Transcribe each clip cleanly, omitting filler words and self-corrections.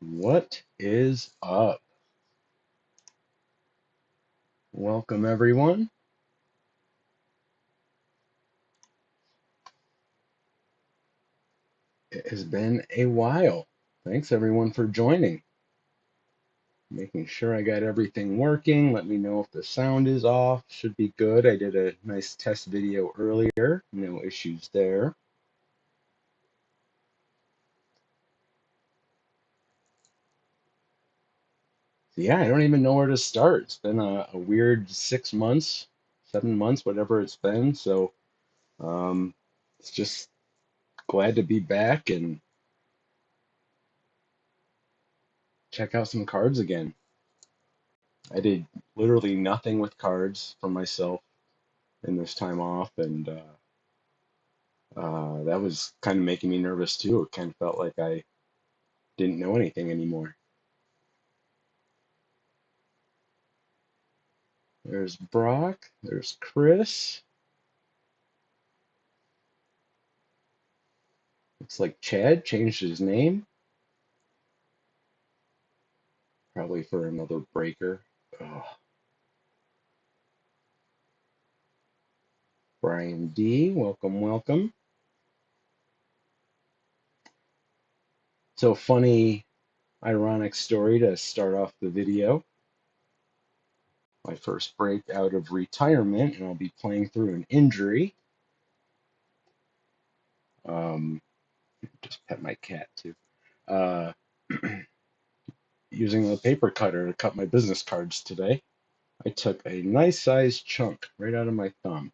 What is up? Welcome, everyone. It has been a while. Thanks, everyone, for joining. Making sure I got everything working. Let me know if the sound is off. Should be good. I did a nice test video earlier. No issues there. So, yeah, I don't even know where to start. It's been a weird 6 months, 7 months, whatever it's been. So, um, it's just glad to be back and check out some cards again. I did literally nothing with cards for myself in this time off, and that was kind of making me nervous too. It kind of felt like I didn't know anything anymore. There's Brock, there's Chris. Looks like Chad changed his name, probably for another breaker. Oh, Brian D, welcome, welcome. So funny, ironic story to start off the video. My first break out of retirement, and I'll be playing through an injury. Um, just pet my cat too. Uh, using the paper cutter to cut my business cards today. I took a nice sized chunk right out of my thumb,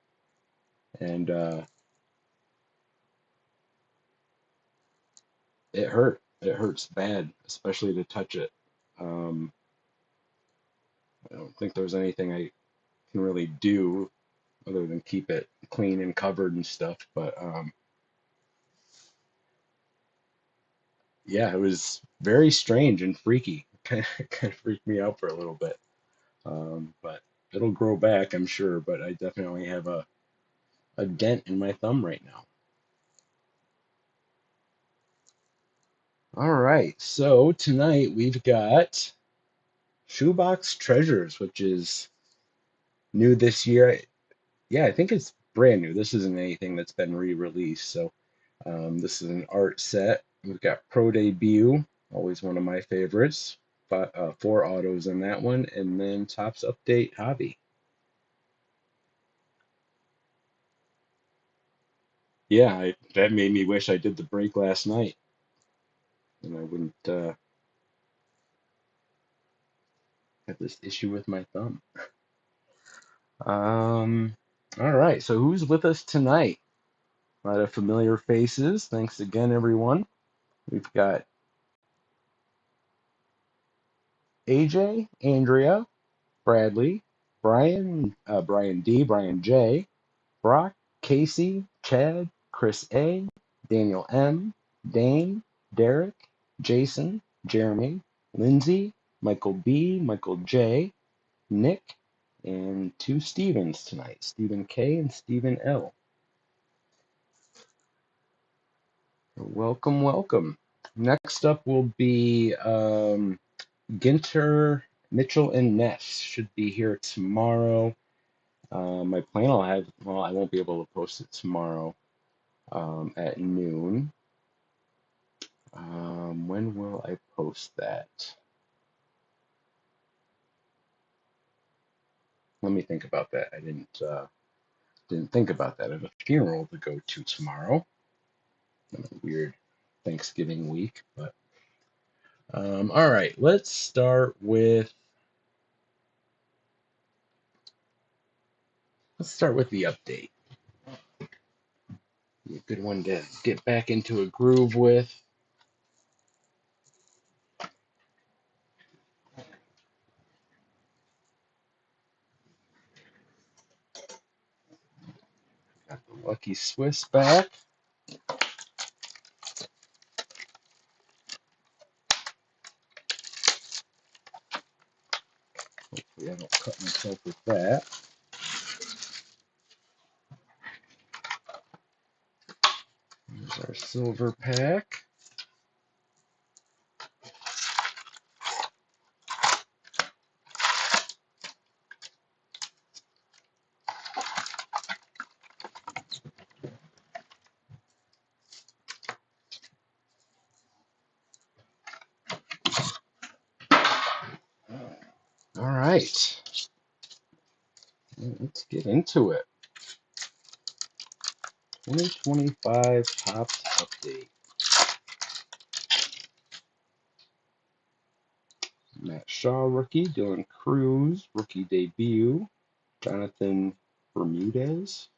and it hurt. It hurts bad, especially to touch it. Um, I don't think there's anything I can really do other than keep it clean and covered and stuff. But yeah, it was very strange and freaky. Kind of freaked me out for a little bit. But it'll grow back, I'm sure. But I definitely have a dent in my thumb right now. All right, so tonight we've got Shoebox Treasures, which is new this year. Yeah, I think it's brand new. This isn't anything that's been re-released. So this is an art set. We've got Pro Debut, always one of my favorites. Four autos in that one, and then Topps Update Hobby. Yeah, that made me wish I did the break last night, and I wouldn't have this issue with my thumb. Um, all right, so who's with us tonight? A lot of familiar faces. Thanks again, everyone. We've got AJ, Andrea, Bradley, Brian D, Brian J, Brock, Casey, Chad, Chris A, Daniel M, Dane, Derek, Jason, Jeremy, Lindsay, Michael B, Michael J, Nick, and two Stevens tonight, Stephen K and Stephen L. Welcome, welcome. Next up will be Ginter, Mitchell, and Ness should be here tomorrow. My plan I'll have, well, I won't be able to post it tomorrow at noon. When will I post that? Let me think about that. I didn't think about that. I have a funeral to go to tomorrow. A weird Thanksgiving week, but all right. Let's start with the update. Be a good one to get back into a groove with. Got the Lucky Swiss back. Hopefully I don't cut myself with that. Here's our silver pack. right, let's get into it. 2025 Topps update. Matt Shaw rookie, Dylan Cruz rookie debut, Jonathan Bermudez.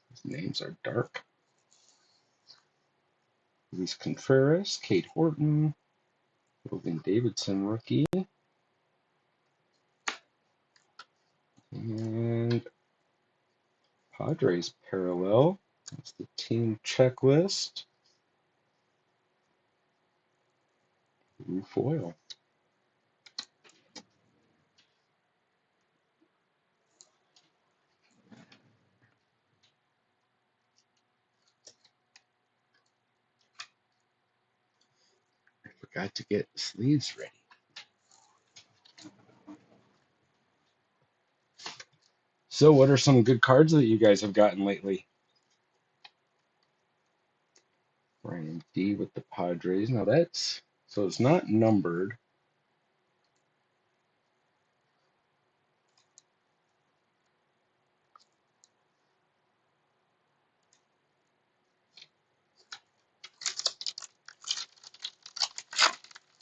His names are dark. Luis Contreras, Kate Horton, Logan Davidson rookie, and Padres parallel. That's the team checklist. Blue foil. I forgot to get the sleeves ready. So, what are some good cards that you guys have gotten lately? Ryan D with the Padres. Now that's so it's not numbered.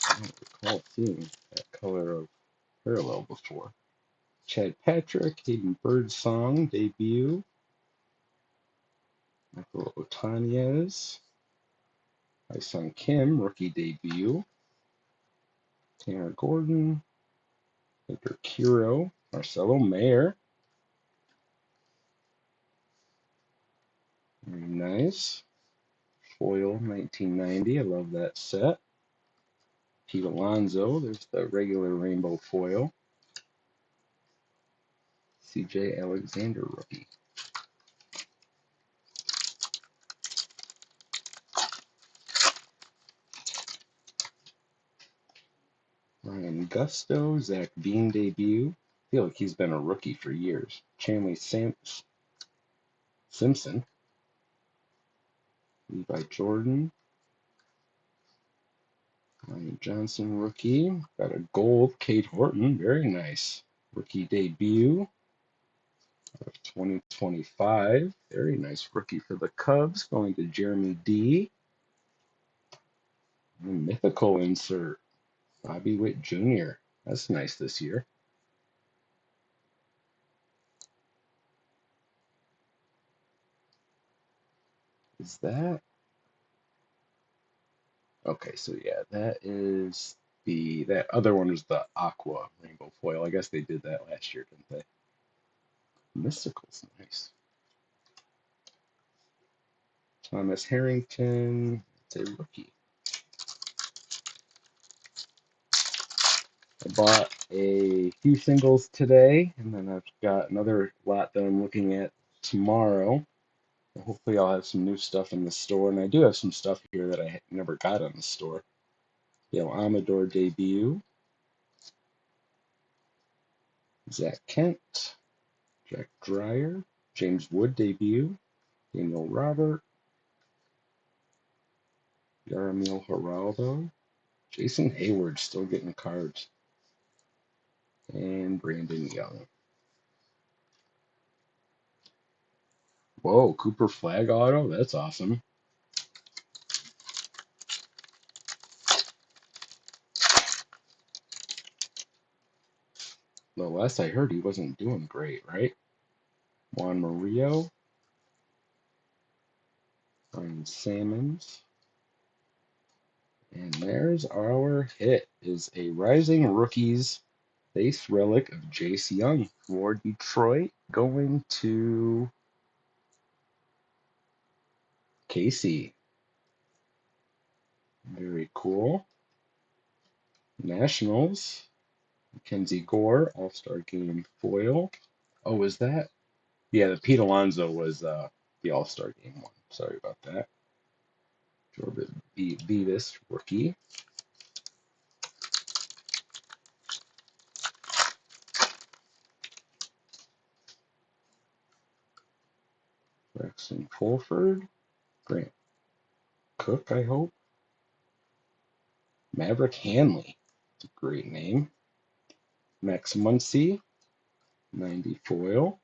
I don't recall seeing that color of parallel before. Chad Patrick, Hayden Birdsong debut. Michael Otaniez. Sung Kim rookie debut. Tanner Gordon. Victor Kiro. Marcelo Mayer. Very nice. Foil 1990. I love that set. Pete Alonso. There's the regular rainbow foil. CJ Alexander rookie. Ryan Gusto, Zach Bean debut. I feel like he's been a rookie for years. Simpson, Levi Jordan, Ryan Johnson rookie. Got a gold, Kate Horton, very nice. Rookie debut of 2025. Very nice rookie for the Cubs, going to Jeremy D. And mythical insert, Bobby Witt Jr. That's nice this year. Is that? Okay, so yeah, that is that other one was the aqua rainbow foil. I guess they did that last year, didn't they? Mystical's nice. Thomas Harrington, it's a rookie. I bought a few singles today, and then I've got another lot that I'm looking at tomorrow. Hopefully, I'll have some new stuff in the store, and I do have some stuff here that I never got on the store. Amador debut, Zach Kent, Jack Dreyer, James Wood debut, Daniel Robert, Yaramil Geraldo, Jason Hayward still getting cards, and Brandon Young. Whoa, Cooper Flag auto? That's awesome. The last I heard, he wasn't doing great, right? Juan Murillo, Ryan Salmons, and there's our hit. Is a Rising Rookies base relic of Jace Young for Detroit, going to Casey. Very cool. Nationals, Mackenzie Gore, All-Star Game foil. Oh, was that? Yeah, the Pete Alonso was the All-Star Game one. Sorry about that. Jordan Beavis, rookie. Braxton Fulford. Grant Cook, I hope. Maverick Hanley. It's a great name. Max Muncy, 90 foil.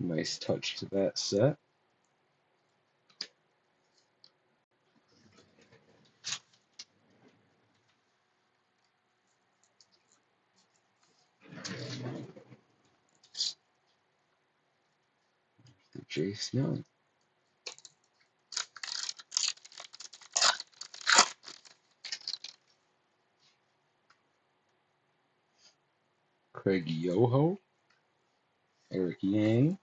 Nice touch to that set. Jace Young. Craig Yoho, Eric Yang,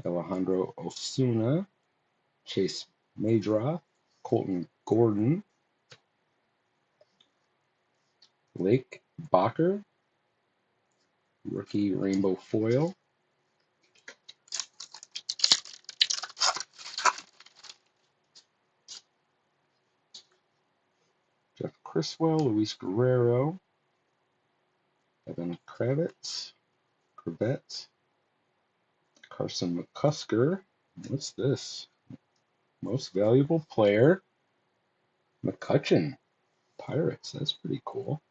Alejandro Osuna, Chase Madroth, Colton Gordon, Lake Bacher, rookie rainbow foil, Jeff Criswell, Luis Guerrero, Evan Kravitz, Carson McCusker. What's this? Most valuable player, McCutcheon, Pirates. That's pretty cool.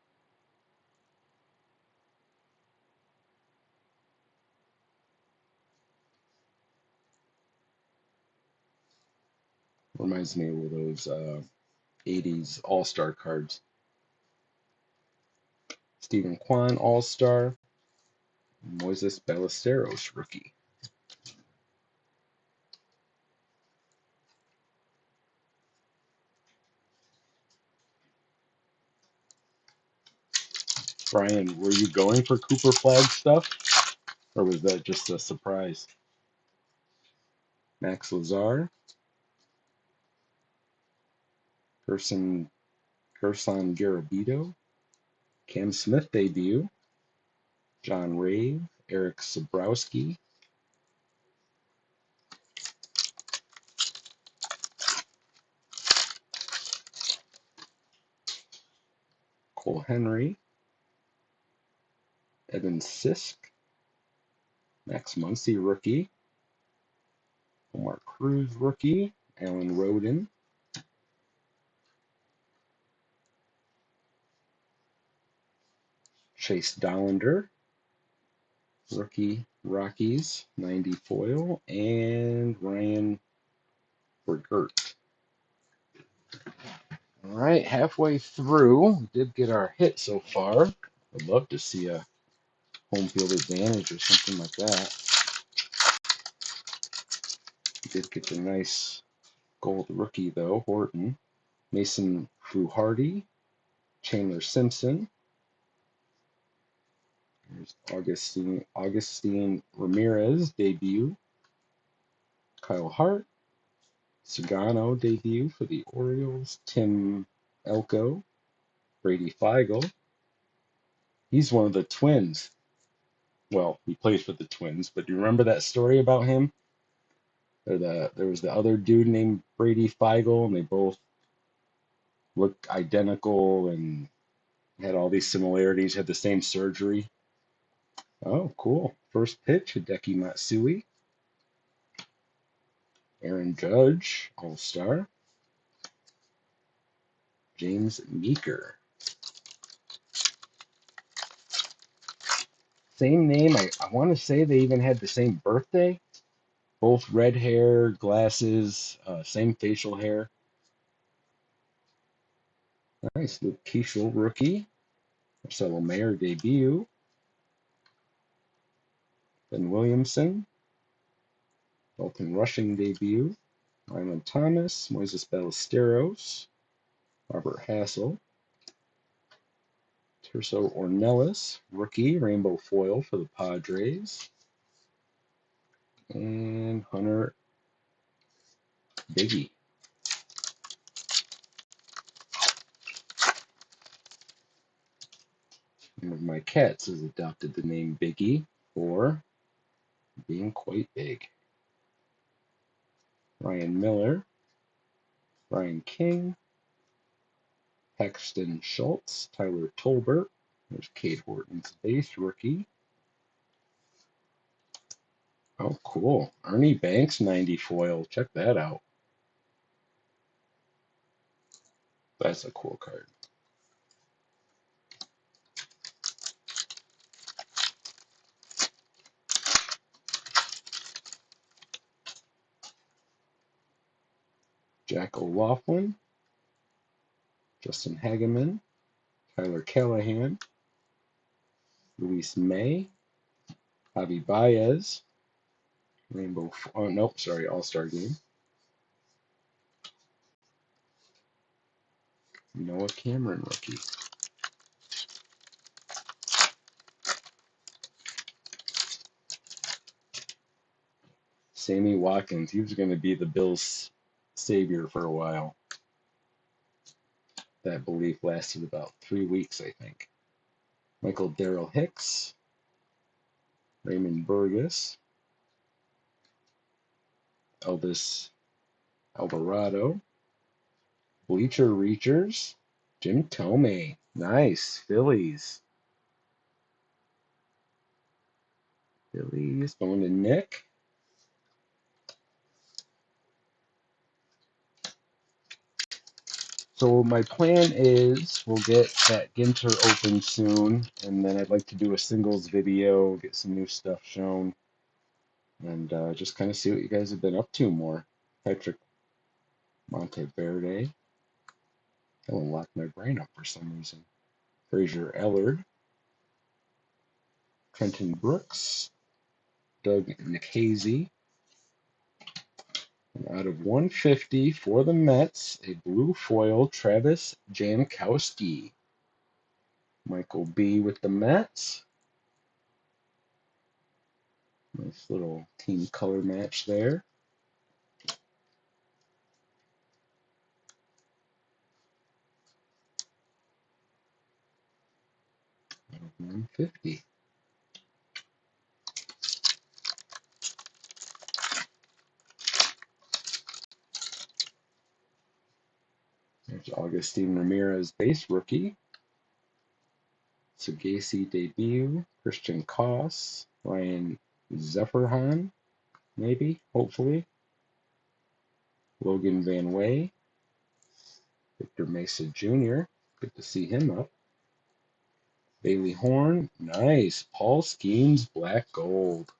Reminds me of those 80s All-Star cards. Stephen Kwan, All-Star. Moises Ballesteros, rookie. Brian, were you going for Cooper Flag stuff? Or was that just a surprise? Max Lazar, Gerson Garabito, Cam Smith debut, John Rave, Eric Sabrowski, Cole Henry, Evan Sisk, Max Muncy rookie, Omar Cruz rookie, Alan Roden, Chase Dollander, rookie Rockies, 90 foil, and Ryan Bergert. All right, halfway through, we did get our hit so far. I'd love to see a home field advantage or something like that. We did get the nice gold rookie though, Horton, Mason Fruhardy, Chandler Simpson. There's Augustine Ramirez debut, Kyle Hart, Sagano debut for the Orioles, Tim Elko, Brady Feigl. He's one of the Twins. Well, he plays for the Twins, but do you remember that story about him? There was the other dude named Brady Feigl, and they both looked identical and had all these similarities, had the same surgery. Oh, cool. First pitch, Hideki Matsui, Aaron Judge, All-Star, James Meeker. Same name. I want to say they even had the same birthday. Both red hair, glasses, same facial hair. Nice. Luke Keeschel, rookie. Marcelo Mayer debut. Ben Williamson, Dalton Rushing debut. Ryland Thomas, Moises Ballesteros, Robert Hassel, Terso Ornelas, rookie, rainbow foil for the Padres, and Hunter Biggie. One of my cats has adopted the name Biggie for being quite big. Ryan Miller, Brian King, Paxton Schultz, Tyler Tolbert. There's Kate Horton's base rookie. Oh, cool. Ernie Banks 90 foil. Check that out. That's a cool card. Jack O'Loughlin, Justin Hageman, Tyler Callahan, Luis May, Javi Baez, oh nope, sorry, All-Star Game, Noah Cameron rookie. Sammy Watkins, he was going to be the Bills' savior for a while. That belief lasted about 3 weeks, I think. Michael Darrell Hicks, Raymond Burgess, Elvis Alvarado, Bleacher Reachers, Jim Tomei. Nice. Phillies. Phillies going to Nick. So my plan is we'll get that Ginter open soon, and then I'd like to do a singles video, get some new stuff shown, and just kind of see what you guys have been up to more. Patrick Monteverde. That will lock my brain up for some reason. Frazier Ellard. Trenton Brooks. Doug Nikhazy. And out of 150 for the Mets, a blue foil, Travis Jankowski. Michael B. with the Mets. Nice little team color match there. Out of 150. There's Augustine Ramirez, base rookie. Sagasi debut. Christian Koss. Ryan Zephyrhan, maybe, hopefully. Logan Van Way. Victor Mesa Jr. Good to see him up. Bailey Horn. Nice. Paul Skeens, black gold.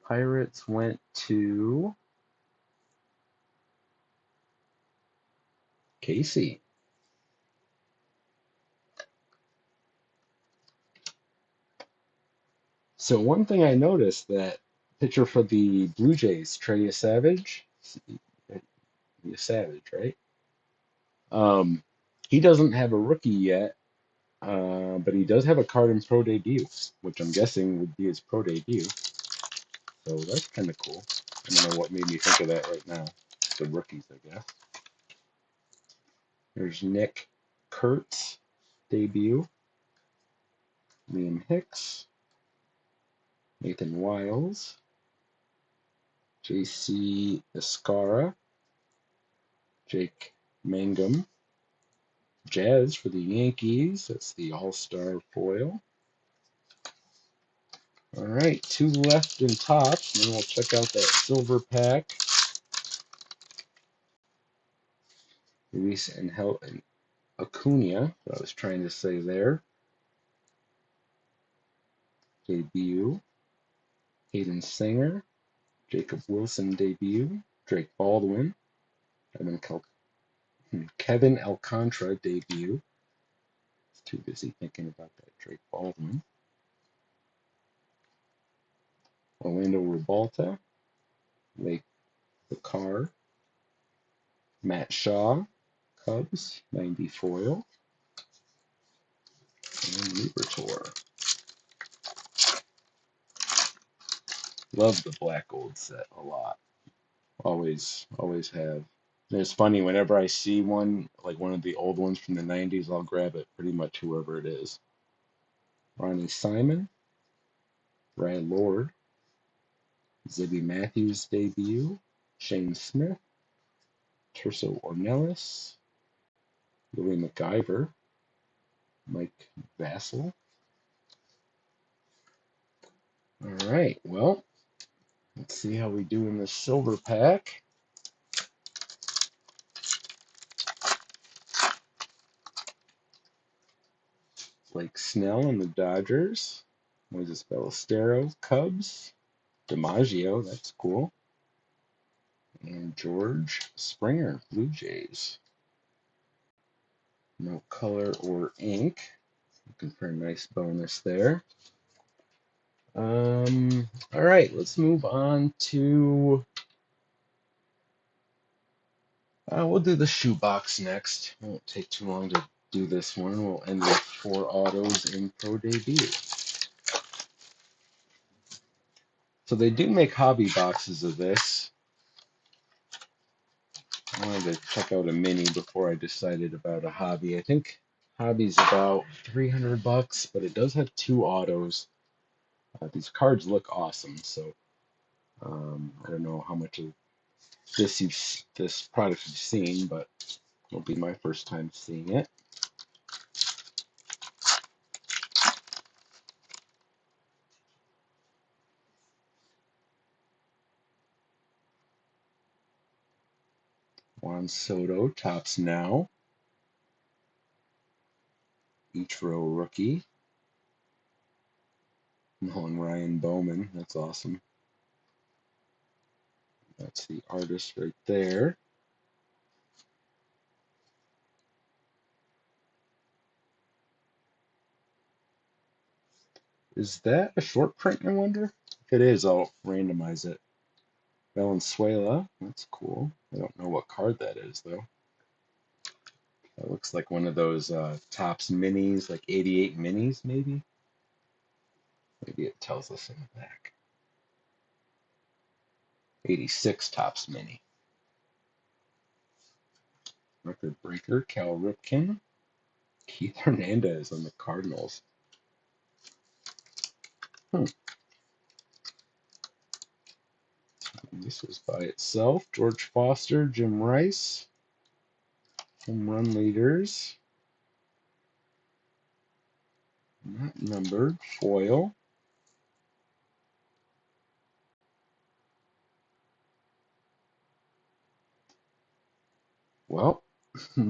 Pirates went to Casey. So one thing I noticed, that pitcher for the Blue Jays, Trey Savage, Savage, right? He doesn't have a rookie yet, but he does have a card in pro debut, which I'm guessing would be his pro debut. So that's kind of cool. I don't know what made me think of that right now. The rookies, I guess. There's Nick Kurtz, debut. Liam Hicks. Nathan Wiles. JC Escara. Jake Mangum. Jazz for the Yankees. That's the All-Star foil. All right, 2 left in Topps, and then we'll check out that silver pack. Luis and Acuna, what I was trying to say there. Debut. Hayden Singer. Jacob Wilson debut. Drake Baldwin. Kevin Alcantara debut. Too busy thinking about that Drake Baldwin. Orlando Rebalta. Lake Bakar. Matt Shaw. Cubs. 90 foil. And Libertor. Love the black gold set a lot. Always have. And it's funny, whenever I see one, like one of the old ones from the 90s, I'll grab it, pretty much whoever it is. Ronnie Simon, Brad Lord, Zibby Matthews debut, Shane Smith, Terso Ornelas, Louis MacGyver, Mike Vassell. All right, well, let's see how we do in this silver pack. Blake Snell and the Dodgers. Moises Ballesteros, Cubs. DiMaggio, that's cool. And George Springer, Blue Jays. No color or ink. Looking for a nice bonus there. All right, let's move on to. We'll do the shoebox next. It won't take too long to do this one. We'll end with 4 autos in Pro Debut. So they do make hobby boxes of this. I wanted to check out a mini before I decided about a hobby. I think hobby's about $300, but it does have 2 autos. These cards look awesome, so I don't know how much of this product you've seen, but it'll be my first time seeing it. Juan Soto, tops now. Each row rookie. Nolan Ryan Bowman, that's awesome. That's the artist right there. Is that a short print, I wonder? If it is, I'll randomize it. Valenzuela, that's cool. I don't know what card that is, though. That looks like one of those Topps minis, like 88 minis, maybe? Maybe it tells us in the back. 86 Topps mini. Record breaker, Cal Ripken. Keith Hernandez on the Cardinals. This was by itself. George Foster, Jim Rice. Home run leaders. Not numbered. Foil. Well,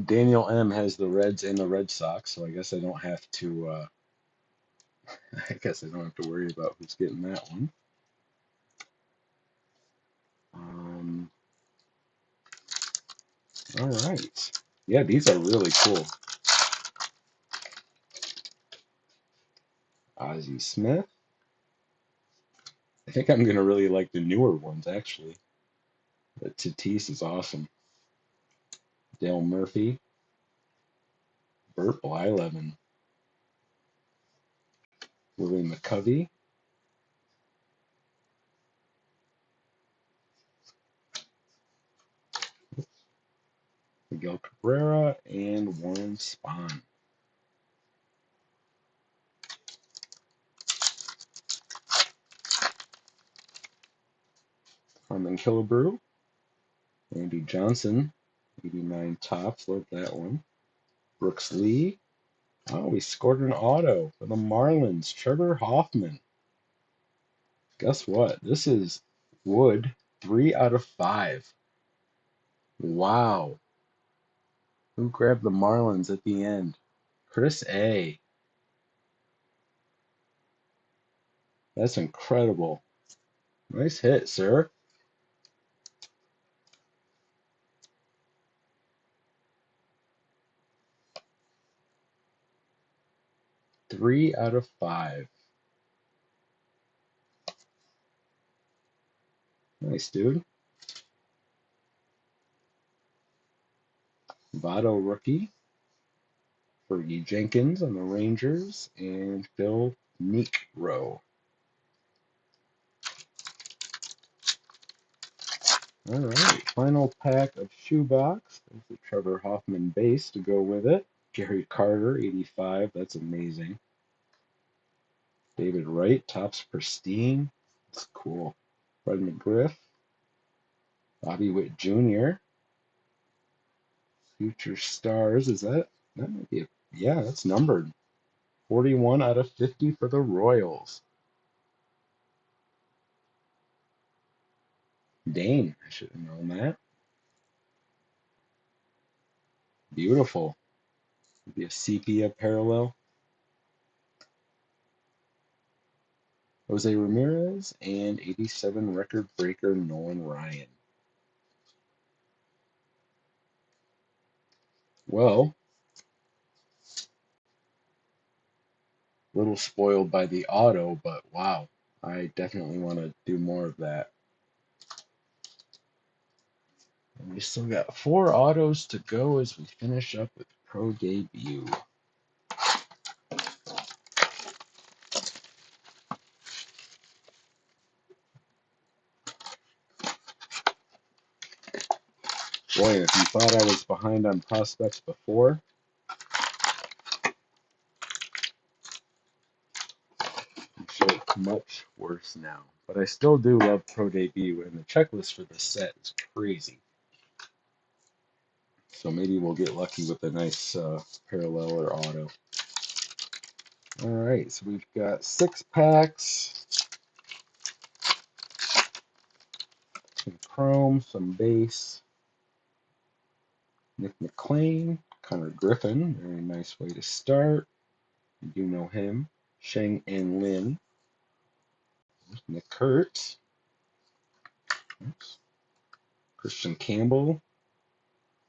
Daniel M has the Reds and the Red Sox, so I guess I don't have to. I guess I don't have to worry about who's getting that one. All right. Yeah, these are really cool. Ozzie Smith. I think I'm gonna really like the newer ones actually. The Tatis is awesome. Dale Murphy. Burt Blyleven. Willie McCovey. Miguel Cabrera and Warren Spahn. Harmon Killebrew. Andy Johnson. 89 Tops. Love that one. Brooks Lee. Oh, we scored an auto for the Marlins. Trevor Hoffman. Guess what? This is Wood. 3 out of 5. Wow. Who grabbed the Marlins at the end? Chris A. That's incredible. Nice hit, sir. Three out of 5. Nice, dude. Votto rookie. Fergie Jenkins on the Rangers. And Phil Niekro. All right, final pack of Shoebox. There's the Trevor Hoffman base to go with it. Gary Carter, 85. That's amazing. David Wright, Topps Pristine. That's cool. Fred McGriff. Bobby Witt Jr. Future Stars. That might be yeah, that's numbered. 41 out of 50 for the Royals. Dane, I should have known that. Beautiful. Maybe a sepia parallel. Jose Ramirez and 87 record breaker Nolan Ryan. Well, a little spoiled by the auto, but wow, I definitely want to do more of that. And we still got 4 autos to go as we finish up with Pro Debut. Boy, if you thought I was behind on prospects before, I'm sure it's much worse now. But I still do love Pro Debut, and the checklist for this set is crazy. So maybe we'll get lucky with a nice parallel or auto. All right, so we've got 6 packs, some chrome, some base. Nick McLean, Connor Griffin, very nice way to start. You do know him. Sheng and Lin. Nick Kurtz. Oops. Christian Campbell.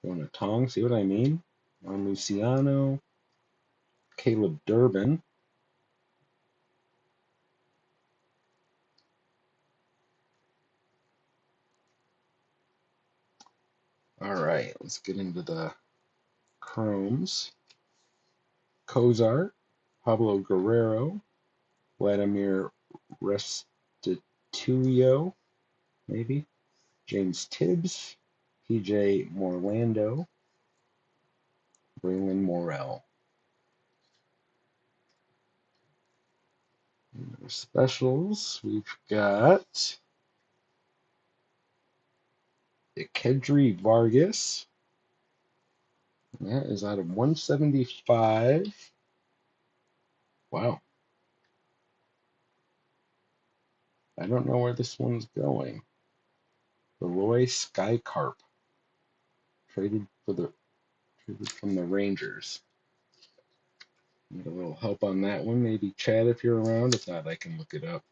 Jonah Tong, see what I mean? Juan Luciano. Caleb Durbin. All right, let's get into the chromes. Kozar, Pablo Guerrero, Vladimir Restituyo, maybe, James Tibbs, PJ Morlando, Braylon Morrell. And our specials, we've got Kedri Vargas. That is out of 175. Wow. I don't know where this one's going. Leroy Skycarp. Traded from the Rangers. Need a little help on that one. Maybe Chad if you're around. If not, I can look it up.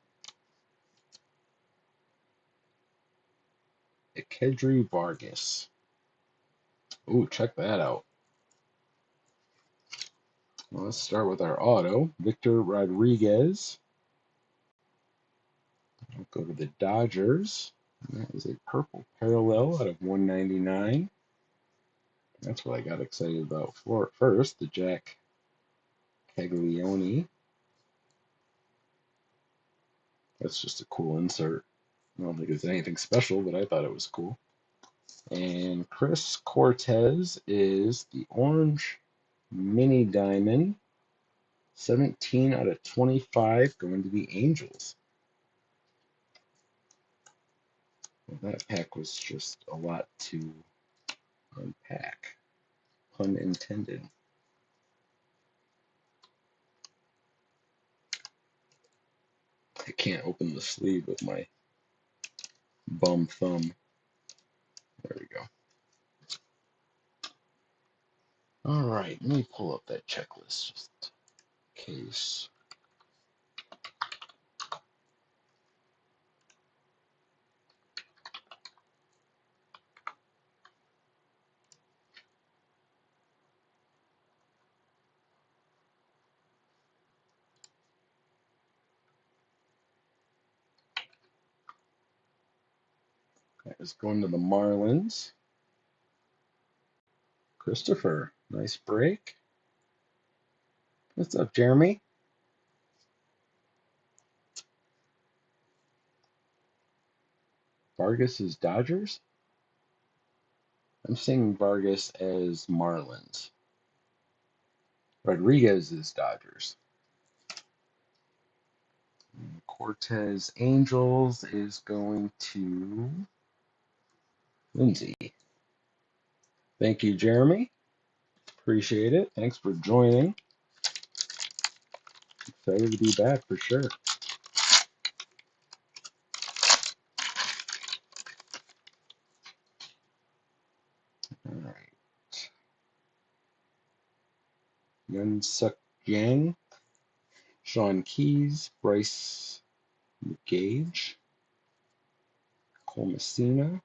Kedri Vargas. Ooh, check that out. Well, let's start with our auto. Victor Rodriguez. I'll go to the Dodgers. That is a purple parallel out of 199. That's what I got excited about for first. The Jack Caglione. That's just a cool insert. I don't think it's anything special, but I thought it was cool. And Chris Cortez is the orange mini diamond. 17 out of 25 going to the Angels. Well, that pack was just a lot to unpack. Pun intended. I can't open the sleeve with my bum thumb. There we go. All right, let me pull up that checklist just in case. That is going to the Marlins. Christopher, nice break. What's up, Jeremy? Vargas is Dodgers? I'm seeing Vargas as Marlins. Rodriguez is Dodgers. Cortez Angels is going to Lindsay. Thank you, Jeremy. Appreciate it. Thanks for joining. Excited to be back for sure. All right. Yun Suk Yang, Sean Keys, Bryce Gage, Cole Messina,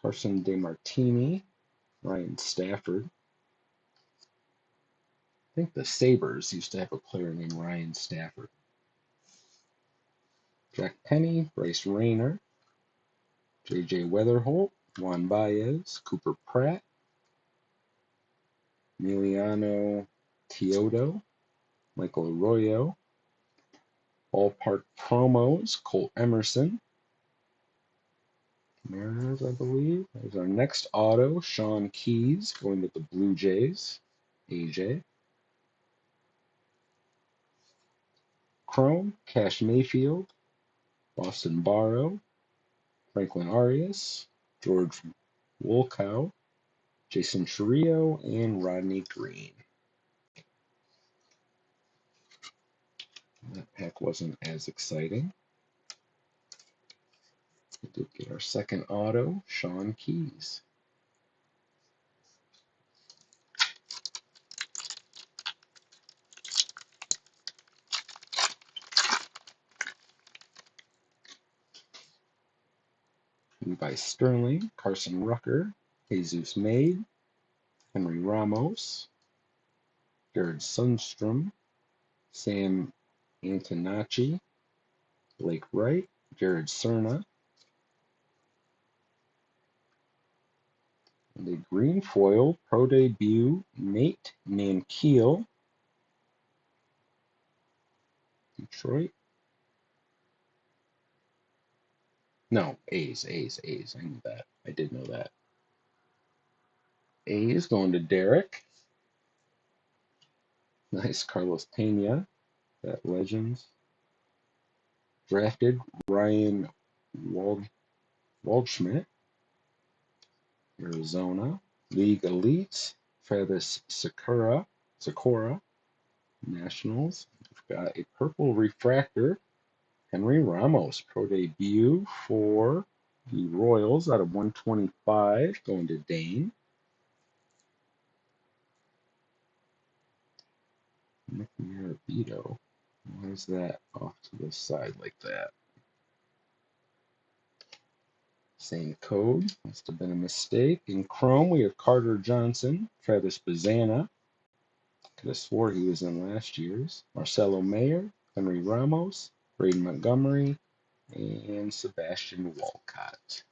Carson DeMartini, Ryan Stafford, think the Sabres used to have a player named Ryan Stafford. Jack Penny, Bryce Rayner, J.J. Weatherholt, Juan Baez, Cooper Pratt, Emiliano Teodo, Michael Arroyo, Ballpark Promos, Colt Emerson, Mariners, I believe. There's our next auto, Sean Keys, going with the Blue Jays, AJ. Chrome, Cash Mayfield, Boston Barrow, Franklin Arias, George Wolkow, Jason Chourio, and Rodney Green. That pack wasn't as exciting. We did get our second auto, Sean Keys. Levi Sterling, Carson Rucker, Jesus Made, Henry Ramos, Jared Sundstrom, Sam Antonacci, Blake Wright, Jared Cerna, and a green foil pro debut, Nate Nankiel, Detroit. No, A's. I knew that. I did know that. A's going to Derek. Nice, Carlos Pena. That Legends. Drafted Ryan Waldschmidt, Arizona. League Elites, Travis Sakura, Nationals. We've got a purple refractor, Henry Ramos, pro debut for the Royals out of 125, going to Dane. Nick Marabito. Why is that off to the side like that? Same code. Must have been a mistake. In Chrome, we have Carter Johnson, Travis Bazana. Could have swore he was in last year's. Marcelo Mayer, Henry Ramos, Braden Montgomery, and Sebastian Walcott.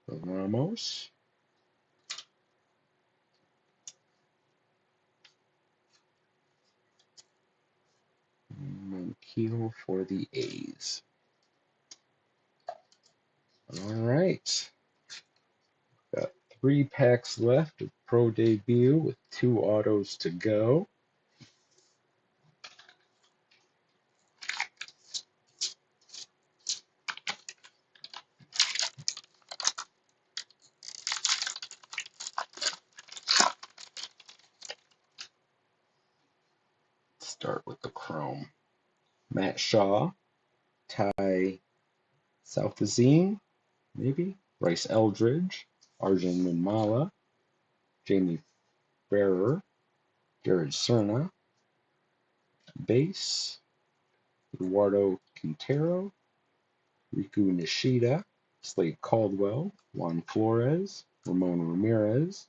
Ramos. And Keel for the A's. All right. Got 3 packs left of Pro Debut with 2 autos to go. Start with the Chrome. Matt Shaw, Ty Southazine, maybe, Bryce Eldridge, Arjun Minmala, Jamie Farrer, Jared Cerna, Base, Eduardo Quintero, Riku Nishida, Slade Caldwell, Juan Flores, Ramon Ramirez,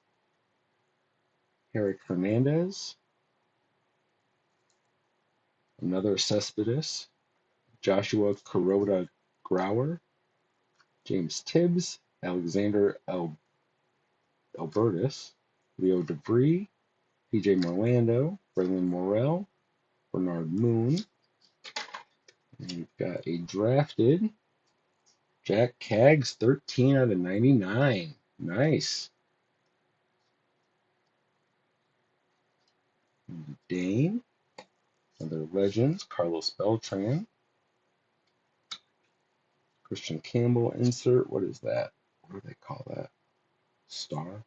Eric Hernandez, another Cespedes, Joshua Kuroda Grauer, James Tibbs, Alexander Albertus, Leo DeVree, PJ Morlando, Braylon Morrell, Bernard Moon. And we've got a drafted Jack Kaggs, 13 out of 99. Nice. Dane, another Legends, Carlos Beltran, Christian Campbell insert. What is that? What do they call that? Star?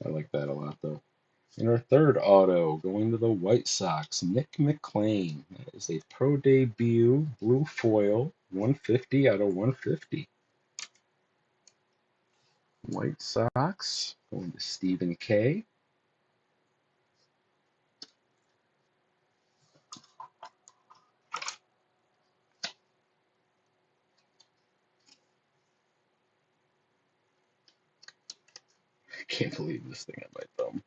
I like that a lot, though. And our third auto, going to the White Sox, Nick McLean. That is a pro debut, blue foil, 150 out of 150. White Sox, going to Stephen K. can't believe this thing on my thumb.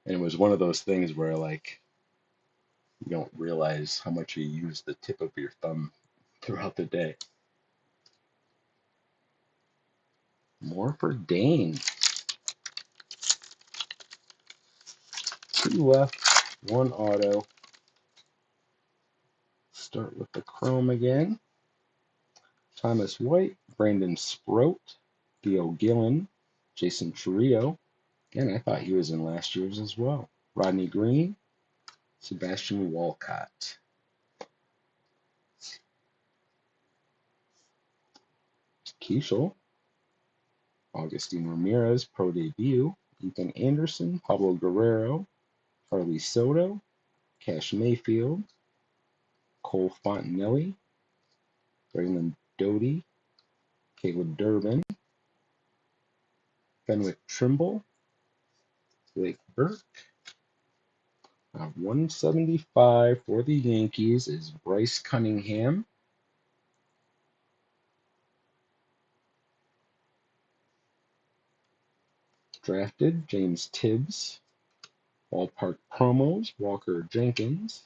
And it was one of those things where like you don't realize how much you use the tip of your thumb throughout the day. More for Dane. 2 left, 1 auto. Start with the chrome again. Thomas White, Brandon Sproat, Theo Gillen, Jason Chourio. Again, I thought he was in last year's as well. Rodney Green, Sebastian Walcott. Keishel, Augustine Ramirez, pro debut. Ethan Anderson, Pablo Guerrero, Carly Soto, Cash Mayfield, Cole Fontenelli, Braylon Doty, Caleb Durbin, Fenwick Trimble, Blake Burke. 175 for the Yankees is Bryce Cunningham. Drafted James Tibbs. Ballpark promos Walker Jenkins.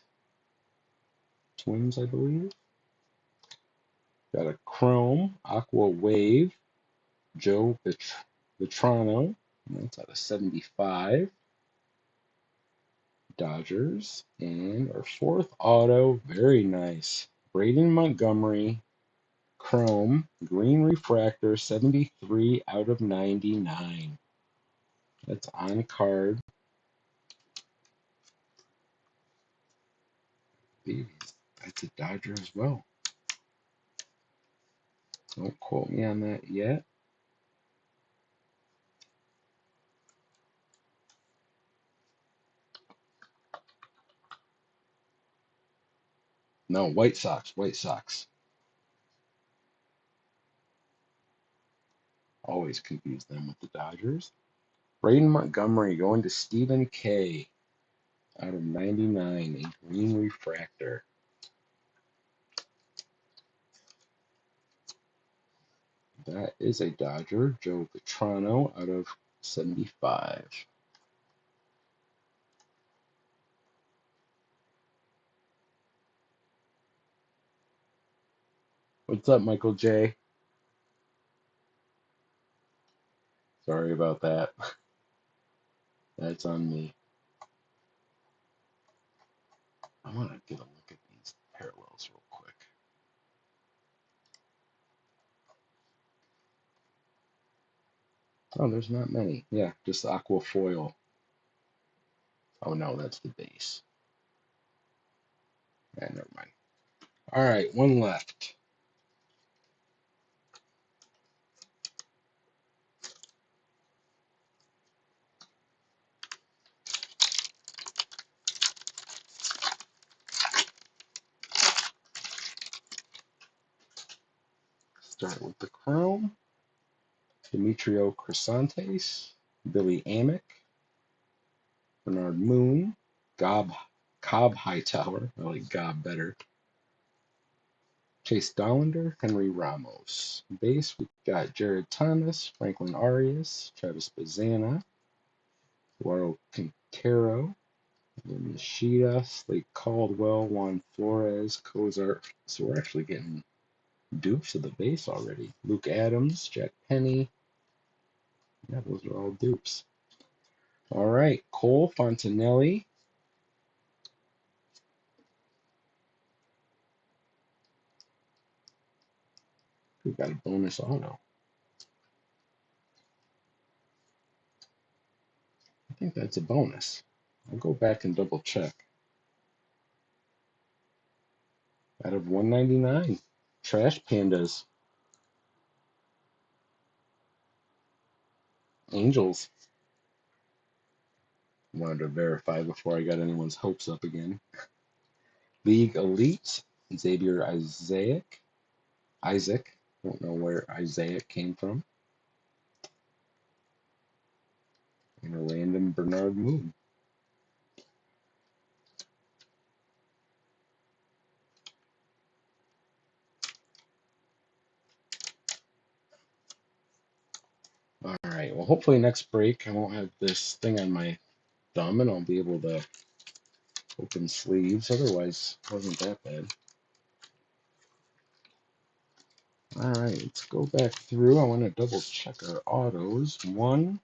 Twins, I believe. Got a Chrome Aqua Wave Joe Vitrano. That's out of 75. Dodgers. And our 4th auto, very nice. Braden Montgomery, Chrome, Green Refractor, 73 out of 99. That's on card. That's a Dodger as well. Don't quote me on that yet. No, White Sox. White Sox. Always confuse them with the Dodgers. Braden Montgomery going to Stephen K. Out of 99, a green refractor. That is a Dodger, Joe Vitrano, out of 75. What's up, Michael J? Sorry about that. That's on me. I want to get a look at these parallels real quick. Oh, there's not many. Yeah, just aqua foil. Oh no, that's the base. Yeah, never mind. All right, one left. Start with the Chrome. Demetrio Crisantes, Billy Amick, Bernard Moon, Cobb Hightower, I like Gob better, Chase Dollander, Henry Ramos. Base, we've got Jared Thomas, Franklin Arias, Travis Bazana, Eduardo Quintero, Nishida, Slate Caldwell, Juan Flores, Kozar. So we're actually getting dupes of the base already. Luke Adams, Jack Penny. Yeah, those are all dupes. All right, Cole Fontenelli. We've got a bonus auto. I think that's a bonus. I'll go back and double check. Out of 199. Trash Pandas. Angels. Wanted to verify before I got anyone's hopes up again. League Elite. Xavier Isaac. Don't know where Isaac came from. And a random Bernard Moon. All right, well, hopefully next break I won't have this thing on my thumb and I'll be able to open sleeves. Otherwise, it wasn't that bad. All right, let's go back through. I want to double check our autos. 1,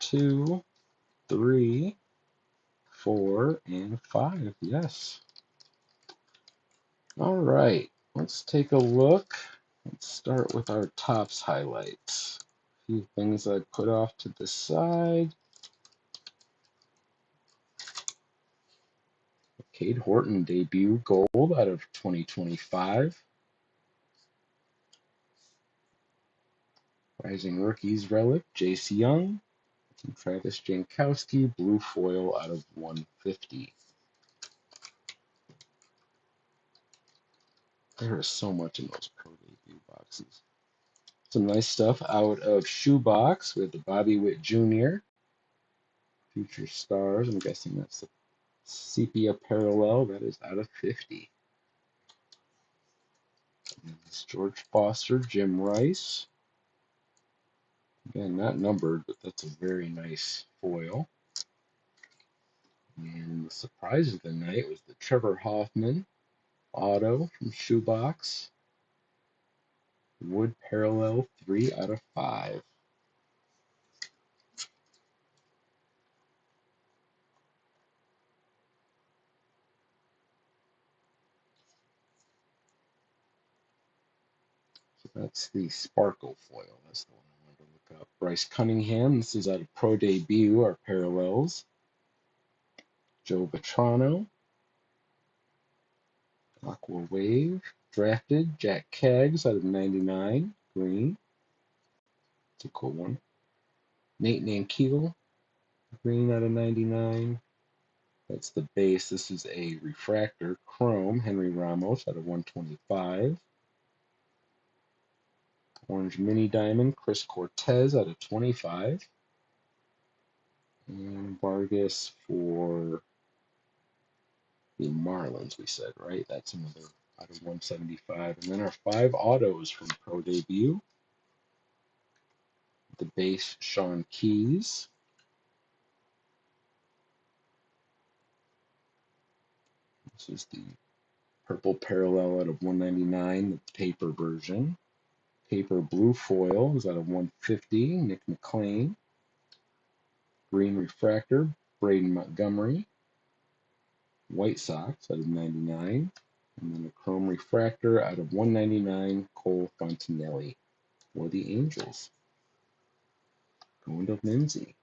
2, 3, 4, and 5. Yes. All right, let's take a look. Let's start with our tops highlights. A few things I put off to the side. Cade Horton debut gold out of 2025. Rising Rookies relic, Jace Young. And Travis Jankowski, blue foil out of 150. There is so much in those pro debut boxes. Some nice stuff out of Shoebox with the Bobby Witt Jr. Future Stars. I'm guessing that's the sepia parallel. That is out of 50. And this George Foster, Jim Rice. Again, not numbered, but that's a very nice foil. And the surprise of the night was the Trevor Hoffman auto from Shoebox. Wood parallel 3 out of 5. So that's the Sparkle foil. That's the one I wanted to look up. Bryce Cunningham. This is out of Pro Debut, our parallels. Joe Vetrano. Aqua Wave. Drafted. Jack Keggs out of 99. Green. It's a cool one. Nate Nankeel. Green out of 99. That's the base. This is a refractor. Chrome. Henry Ramos out of 125. Orange Mini Diamond. Chris Cortez out of 25. And Vargas for the Marlins, we said, right? That's another out of 175. And then our 5 autos from Pro Debut. The base, Sean Keys. This is the purple parallel out of 199, the paper version. Paper blue foil is out of 150, Nick McLean. Green refractor, Braden Montgomery. White Sox out of 99. And then a chrome refractor out of 199, Cole Fontanelli for the Angels. Going to Lindsay.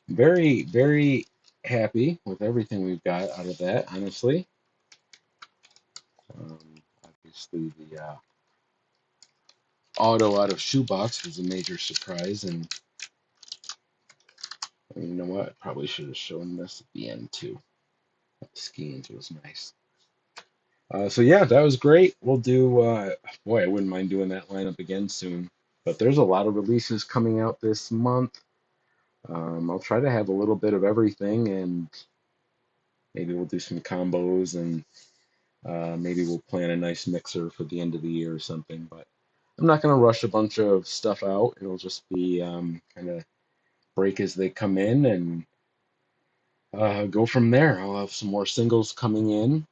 Very, very happy with everything we've got out of that, honestly. Obviously, the auto out of Shoebox was a major surprise, and you know what? I probably should have shown this at the end too. Skeens was nice. So yeah, that was great. We'll do. Boy, I wouldn't mind doing that lineup again soon. But there's a lot of releases coming out this month. I'll try to have a little bit of everything, and maybe we'll do some combos, and maybe we'll plan a nice mixer for the end of the year or something. But I'm not going to rush a bunch of stuff out. It'll just be kind of break as they come in, and go from there. I'll have some more singles coming in,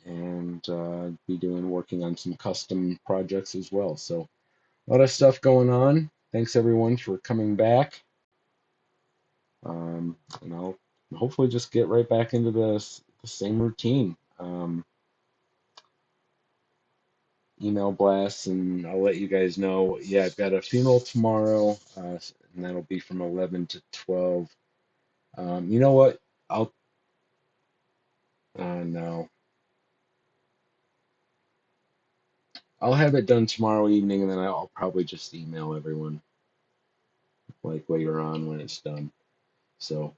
and be working on some custom projects as well. So a lot of stuff going on. Thanks everyone for coming back. And I'll hopefully just get right back into the same routine. Email blasts, and I'll let you guys know. Yeah, I've got a funeral tomorrow, and that'll be from 11 to 12. You know what? I'll no, I'll have it done tomorrow evening, and then I'll probably just email everyone like later on when it's done. So,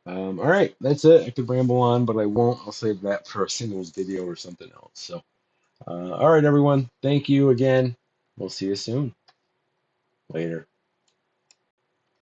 all right, that's it. I could ramble on, but I won't. I'll save that for a singles video or something else. So, all right, everyone. Thank you again. We'll see you soon. Later.